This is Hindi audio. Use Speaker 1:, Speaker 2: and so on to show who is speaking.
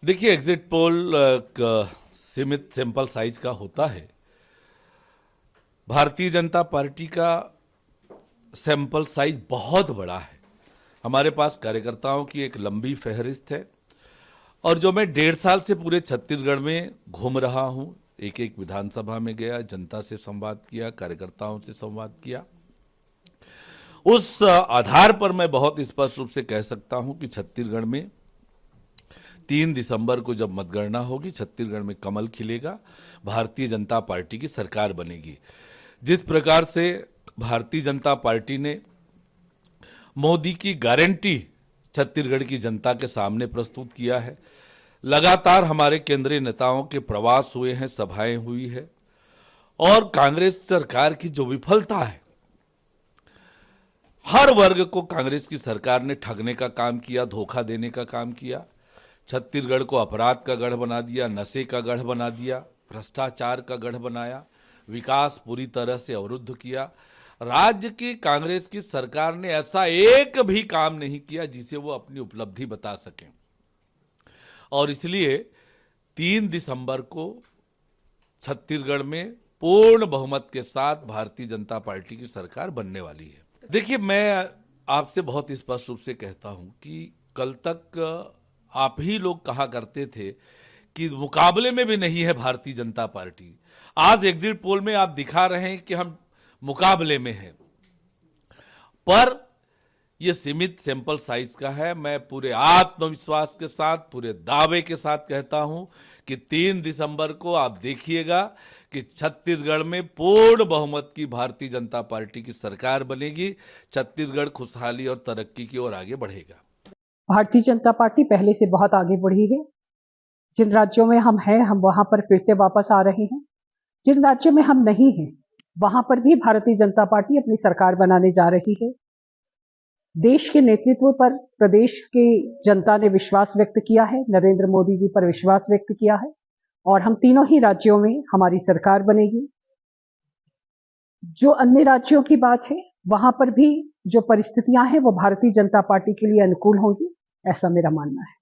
Speaker 1: देखिए, एग्जिट पोल सीमित सैंपल साइज का होता है। भारतीय जनता पार्टी का सैंपल साइज बहुत बड़ा है। हमारे पास कार्यकर्ताओं की एक लंबी फहरिस्त है और जो मैं 1.5 साल से पूरे छत्तीसगढ़ में घूम रहा हूं, एक एक विधानसभा में गया, जनता से संवाद किया, कार्यकर्ताओं से संवाद किया, उस आधार पर मैं बहुत स्पष्ट रूप से कह सकता हूं कि छत्तीसगढ़ में 3 दिसंबर को जब मतगणना होगी, छत्तीसगढ़ में कमल खिलेगा, भारतीय जनता पार्टी की सरकार बनेगी। जिस प्रकार से भारतीय जनता पार्टी ने मोदी की गारंटी छत्तीसगढ़ की जनता के सामने प्रस्तुत किया है, लगातार हमारे केंद्रीय नेताओं के प्रवास हुए हैं, सभाएं हुई है, और कांग्रेस सरकार की जो विफलता है, हर वर्ग को कांग्रेस की सरकार ने ठगने का काम किया, धोखा देने का काम किया, छत्तीसगढ़ को अपराध का गढ़ बना दिया, नशे का गढ़ बना दिया, भ्रष्टाचार का गढ़ बनाया, विकास पूरी तरह से अवरुद्ध किया। राज्य की कांग्रेस की सरकार ने ऐसा एक भी काम नहीं किया जिसे वो अपनी उपलब्धि बता सकें, और इसलिए 3 दिसंबर को छत्तीसगढ़ में पूर्ण बहुमत के साथ भारतीय जनता पार्टी की सरकार बनने वाली है। देखिए, मैं आपसे बहुत स्पष्ट रूप से कहता हूं कि कल तक आप ही लोग कहा करते थे कि मुकाबले में भी नहीं है भारतीय जनता पार्टी। आज एग्जिट पोल में आप दिखा रहे हैं कि हम मुकाबले में हैं, पर यह सीमित सैंपल साइज का है। मैं पूरे आत्मविश्वास के साथ, पूरे दावे के साथ कहता हूं कि 3 दिसंबर को आप देखिएगा कि छत्तीसगढ़ में पूर्ण बहुमत की भारतीय जनता पार्टी की सरकार बनेगी। छत्तीसगढ़ खुशहाली और तरक्की की ओर आगे बढ़ेगा।
Speaker 2: भारतीय जनता पार्टी पहले से बहुत आगे बढ़ी है। जिन राज्यों में हम हैं, हम वहां पर फिर से वापस आ रहे हैं। जिन राज्यों में हम नहीं हैं, वहां पर भी भारतीय जनता पार्टी अपनी सरकार बनाने जा रही है। देश के नेतृत्व पर प्रदेश की जनता ने विश्वास व्यक्त किया है, नरेंद्र मोदी जी पर विश्वास व्यक्त किया है, और हम तीनों ही राज्यों में हमारी सरकार बनेगी। जो अन्य राज्यों की बात है, वहां पर भी जो परिस्थितियां हैं वो भारतीय जनता पार्टी के लिए अनुकूल होंगी, ऐसा मेरा मानना है।